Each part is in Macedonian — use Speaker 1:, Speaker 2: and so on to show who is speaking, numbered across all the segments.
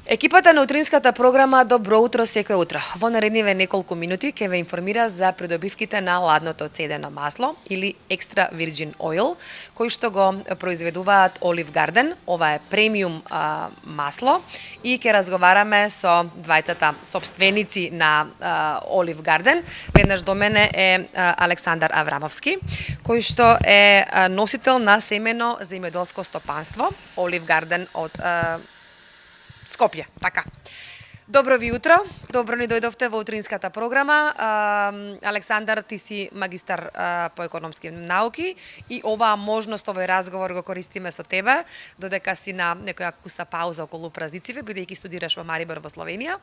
Speaker 1: Екипата на утринската програма Добро утро секој утро. Во наредниве неколку минути ќе ве информира за придобивките на ладното цедено масло или екстра virgin oil, кои што го произведуваат Olive Garden. Ова е премиум масло и ќе разговараме со двајцата сопственици на Olive Garden. Веднаш до мене е Александар Аврамовски, кој што е носител на семено земјоделско стопанство Olive Garden од Скопје, така. Добро ви утро, добро ни дојдовте во утринската програма. Александар, ти си магистар по економски науки и оваа можност, овој разговор го користиме со тебе, додека си на некоја куса пауза околу празниците, бидејќи студираш во Марибор во Словенија.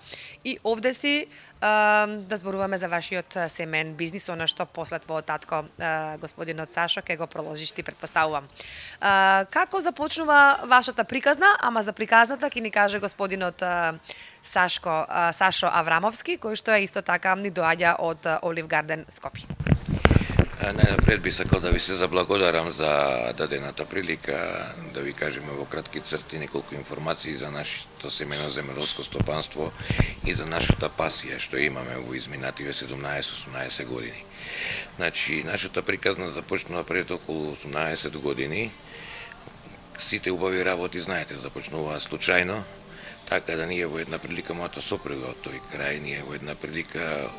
Speaker 1: И овде си да зборуваме за вашиот семен бизнис, она што после твојот татко, господинот Сашо, ќе го проложиш, ти претпоставувам. Како започнува вашата приказна, ама за приказната ќе ни каже господинот Сашо Аврамовски, кој што е исто така ни доаѓа од Olive Garden Скопје.
Speaker 2: Најнапред би сакал да ви се заблагодарам за дадената прилика да ви кажеме во кратки црти неколку информации за нашето семено земјоделско стопанство и за нашата пасија што имаме во изминативе 17-18 години. Значи, нашата приказна започнува пред околу 18 години. Сите убави работи, знаете, започнуваа случајно. Така да ние во една прилика, мојата сопруга од тој крај, ние во една прилика,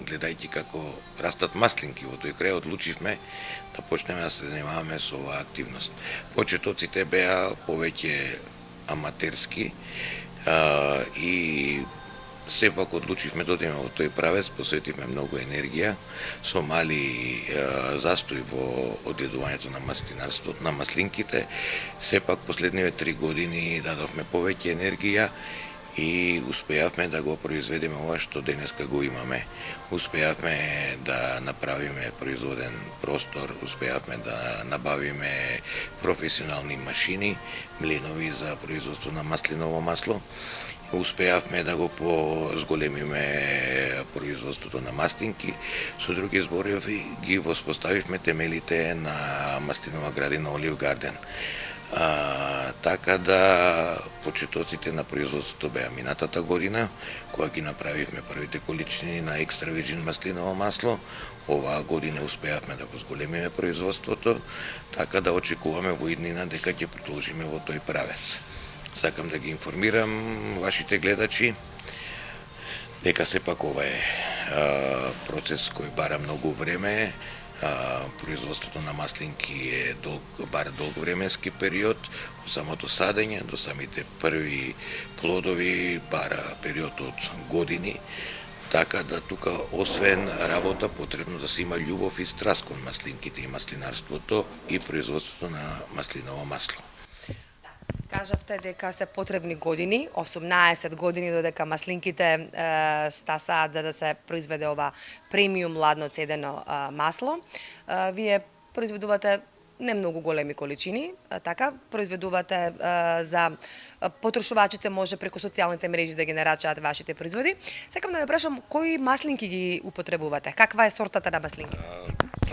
Speaker 2: гледајќи како растат маслинки во тој крај, одлучивме да почнеме да се занимаваме со оваа активност. Почетоците беа повеќе аматерски и сепак одлучивме да одиме во тој правец, посветивме многу енергија, со мали застој во одгледувањето на маслинарство, на маслинките. Сепак последниве 3 години дадовме повеќе енергија и успеавме да го произведеме ова што денеска го имаме. Успеавме да направиме производен простор, успеавме да набавиме професионални машини, млинови за производство на маслиново масло. Успеавме да го зголемиме производството на маслинки. Со други зборови ги воспоставивме темелите на маслинова градина Olive Garden. Така да почетоците на производството беа минатата година, кога ги направивме првите количини на екстра virgin маслиново масло. Оваа година успеавме да го зголемиме производството, така да очекуваме во иднина дека ќе продолжиме во тој правец. Сакам да ги информирам вашите гледачи дека сепак ова е процес кој бара многу време. Производството на маслинки бара долг временски период, од самото садење до самите први плодови бара период од години. Така да тука, освен работа, потребно да се има љубов и страст кон маслинките и маслинарството и производството на маслиново масло.
Speaker 1: Кажавте дека се потребни години, 18 години додека маслинките стасаат да се произведе ова премиум ладно цедено масло. Вие произведувате не многу големи количини, така, произведувате за потрошувачите, може преку социјалните мрежи да ги нарачаат вашите производи. Сакам да ве прашам, кои маслинки ги употребувате? Каква е сортата на маслинки?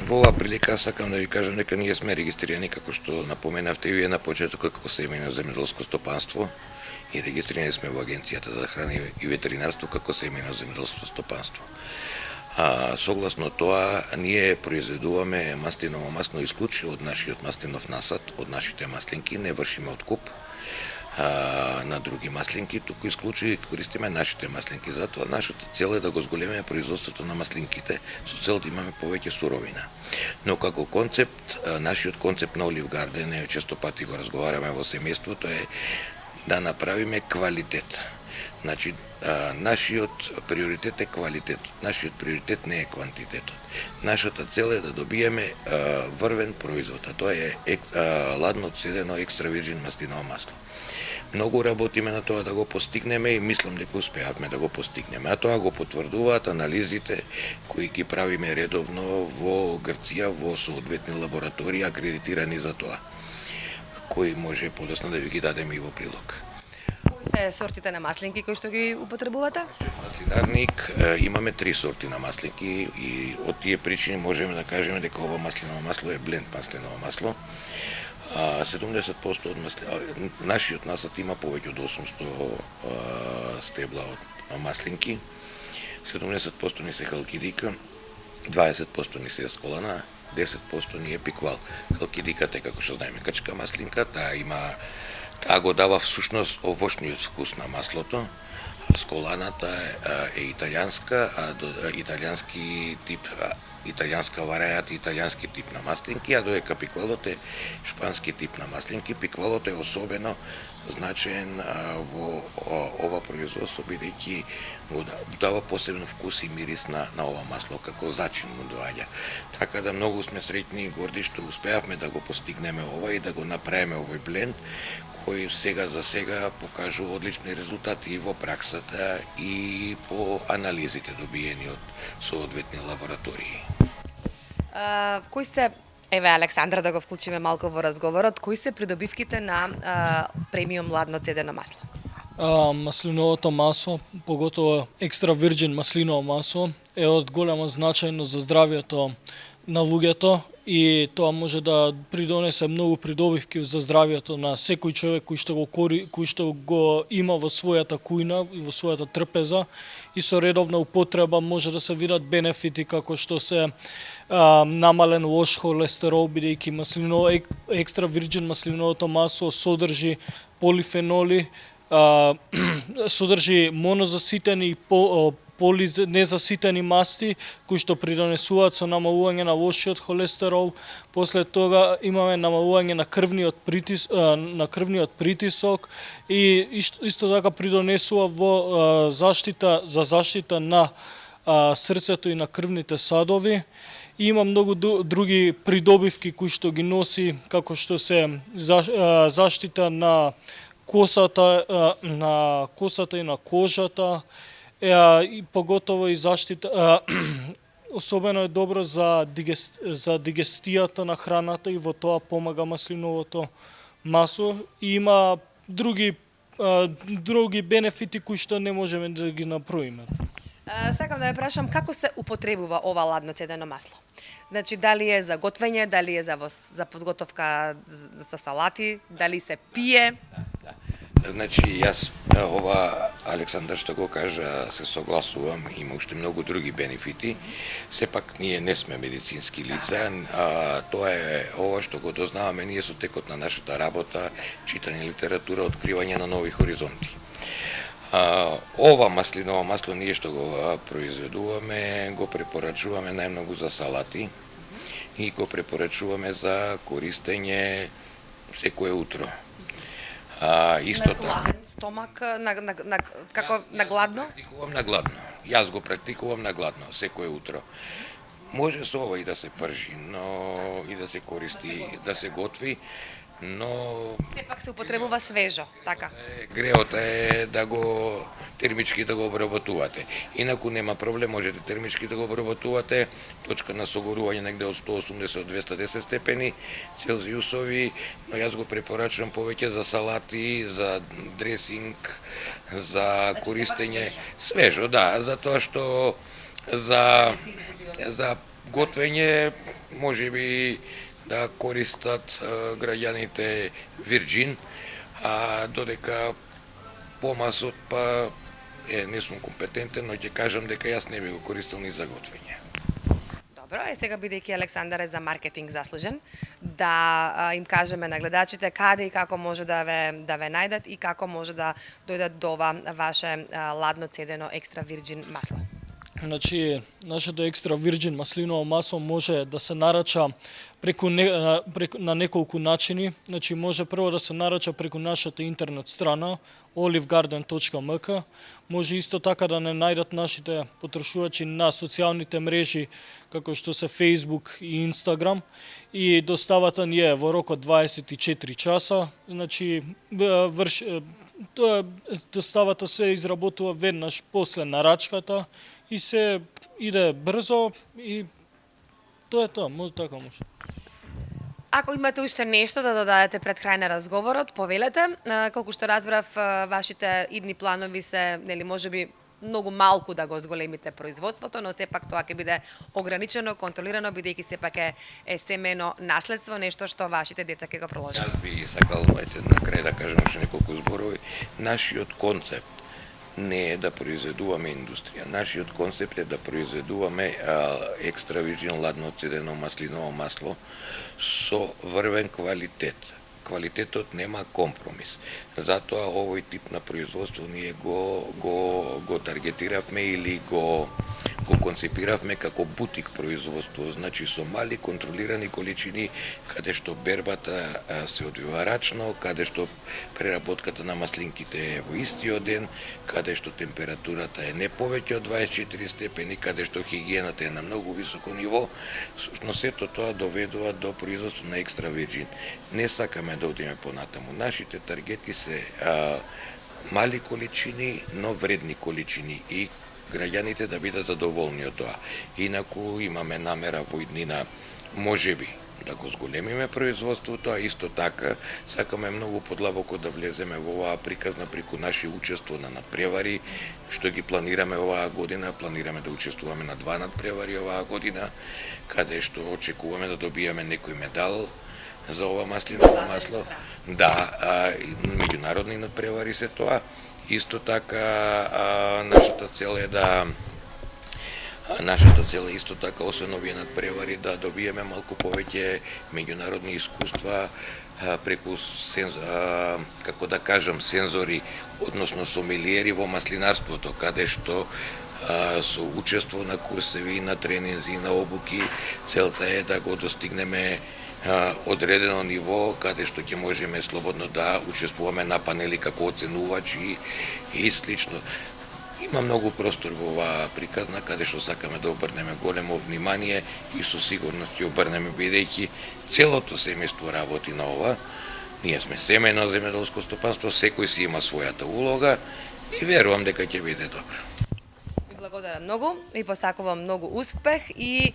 Speaker 2: Во оваа прилика сакам да ви кажам дека ние сме регистрирани, како што напоменавте и вие на почетокот, како семено земјоделско стопанство и регистрирани сме во Агенцијата за храна и ветеринарство како семено земјоделско стопанство. Согласно тоа, ние произведуваме маслиново масло исклучиво од нашиот маслинов насад, од нашите маслинки, не вршиме откуп на други маслинки, туку исклучиво користиме нашите маслинки. Затоа нашата цел е да го зголемиме производството на маслинките со цел да имаме повеќе суровина. Но како концепт, нашиот концепт на Olive Garden, често пати го разговараме во семејството, е да направиме квалитет. Значи, нашиот приоритет е квалитет, нашиот приоритет не е квантитетот. Нашата цел е да добиеме врвен производ, а тоа е ладно цедено екстра virgin маслиново масло. Многу работиме на тоа да го постигнеме и мислам дека успеавме да го постигнеме. А тоа го потврдуваат анализите кои ги правиме редовно во Грција, во соодветни лаборатории акредитирани за тоа, кои може подоцна да ви ги дадеме и во прилог.
Speaker 1: Кои се сортите на маслинки кои што ги употребувате?
Speaker 2: Маслинарник имаме 3 сорти на маслинки и од тие причини можеме да кажеме дека ова маслиново масло е бленд маслиново масло. 70% од нашиот насад има повеќе од 800 стебла од маслинки, 70% ни се халкидика, 20% ни се сколана, 10% ни е пиквал. Халкидиката е, како што знаеме, качка маслинка, таа го дава всушност овошниот вкус на маслото, а сколаната е италијанска, италијански тип, италијанска варијат, италијански тип на маслинки, а додека пиквалот е шпански тип на маслинки. Пиквалот е особено значаен во ова производство, бидејќи го дава посебно вкус и мирис на ова масло, како зачин му доаѓа. Така да многу сме среќни и горди што успеавме да го постигнеме ова и да го направиме овој бленд, кој за сега покажува одлични резултати и во праксата и по анализите добиени од соодветни лаборатории.
Speaker 1: Кои се, еве Александра да го вклучиме малку во разговорот, кои се придобивките на премиум ладно цедено масло?
Speaker 3: Маслиновото масло, поготово екстра вирџин маслиново масло, е од голема значајност за здравјето на луѓето и тоа може да придонесе многу придобивки за здравјето на секој човек кој што го има во својата кујна и во својата трпеза, и со редовна употреба може да се видат бенефити како што се намален лош холестерол, бидејќи екстра вирџин маслиновото масло содржи полифеноли, содржи монозаситени и полинезаситени масти кои што придонесуваат со намалување на лошиот холестерол. После тога имаме намалување на крвниот притисок и исто така придонесува во заштита на срцето и на крвните садови. И има многу други придобивки кои што ги носи, како што се заштита на косата и на кожата, и поготово и заштита, особено е добро за дигестијата на храната и во тоа помага маслиновото масло. И има други бенефити кои што не можеме да ги наброиме.
Speaker 1: Сакам да ја прашам како се употребува ова ладно цедено масло? Значи, дали е за готвење, дали е за подготовка за салати, дали се пие?
Speaker 2: Значи, јас ова Александар што го кажа се согласувам, има уште многу други бенефити. Сепак ние не сме медицински лица, тоа е ова што го дознаваме ние со текот на нашата работа, читање литература, откривање на нови хоризонти. Ова маслиново масло ние што го произведуваме, го препорачуваме најмногу за салати и го препорачуваме за користење секое утро. Исто
Speaker 1: на гладен стомак, како на гладно?
Speaker 2: Практикувам на гладно. Јас го практикувам на гладно секое утро. Може со ова и да се пржи, но и да се користи, да се готви, но
Speaker 1: сепак се употребува свежо, така.
Speaker 2: Греот е да го термички да го обработувате. Инаку нема проблем, можете термички да го обработувате, точка на согорување негде од 180 до 210 степени Целзиусови, но јас го препорачувам повеќе за салати, за дресинг, за користење свежо, да, затоа што за готвење можеби да користат граѓаните вирџин, а додека помасот не сум компетентен, но ќе кажам дека јас не би го користил ни за готвење.
Speaker 1: Добро, сега бидејќи Александар е за маркетинг заслужен, да им кажеме на гледачите каде и како може да ве најдат и како може да дојдат до ова ваше ладно цедено екстра вирџин масло.
Speaker 3: Значи, нашето екстра вирџин маслиново масло може да се нарача на неколку начини. Значи, може прво да се нарача преку нашата интернет страна olivegarden.mk. Може исто така да не најдат нашите потрошувачи на социјалните мрежи, како што се Facebook и Instagram. И доставата ни е во рок од 24 часа. Значи, доставата се изработува веднаш после нарачката и се иде брзо и тоа е тоа, може така може.
Speaker 1: Ако имате уште нешто да додадете пред крај на разговорот, повелете. Колку што разбрав, вашите идни планови се, нели, можеби многу малку да го зголемите производството, но сепак тоа ќе биде ограничено, контролирано, бидејќи сепак е семено наследство, нешто што вашите деца ќе го проложат.
Speaker 2: Јас би сакал на крај да кажем уште неколку зборови. Нашиот концепт не е да произведуваме индустрија. Нашиот концепт е да произведуваме екстра вирџин ладно отцедено маслиново масло со врвен квалитет. Квалитетот нема компромис. Затоа овој тип на производство ние го таргетиравме или го концепиравме како бутик производство, значи со мали контролирани количини, каде што бербата се одвива рачно, каде што преработката на маслинките е во истиот ден, каде што температурата е не повеќе од 24 степени, каде што хигиената е на многу високо ниво, но сето тоа доведува до производство на екстра вирџин. Не сакаме да одиме понатаму. Нашите таргети се мали количини, но вредни количини и граѓаните да бидат задоволни од тоа. Инаку имаме намера во иднина можеби да го зголемиме производството, а исто така сакаме многу подлабоко да влеземе во оваа приказна преку наши учество на надпревари, што ги планираме оваа година. Планираме да учествуваме на 2 надпревари оваа година, каде што очекуваме да добиеме некој медал за ова маслиново масло. Да, меѓународни надпревари се тоа. Исто така нашата цел е исто така, освен овие надпревари, да добиеме малку повеќе меѓународни искуства преку како да кажам сензори, односно сомелиери во маслинарството, каде што со учество на курсеви, на тренинзи, на обуки, целта е да го достигнеме одредено ниво каде што ќе можеме слободно да учествуваме на панели како оценувачи и слично. Има многу простор во оваа приказна каде што сакаме да обрнеме големо внимание и со сигурност ќе обрнеме, бидејќи целото семејство работи на ова. Ние сме семејно земјоделско стопанство, секој си има својата улога и верувам дека ќе биде добро.
Speaker 1: Ви благодарам многу и посакувам многу успех и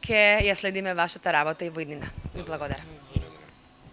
Speaker 1: ќе ја следиме вашата работа и во иднина. Ви благодарам.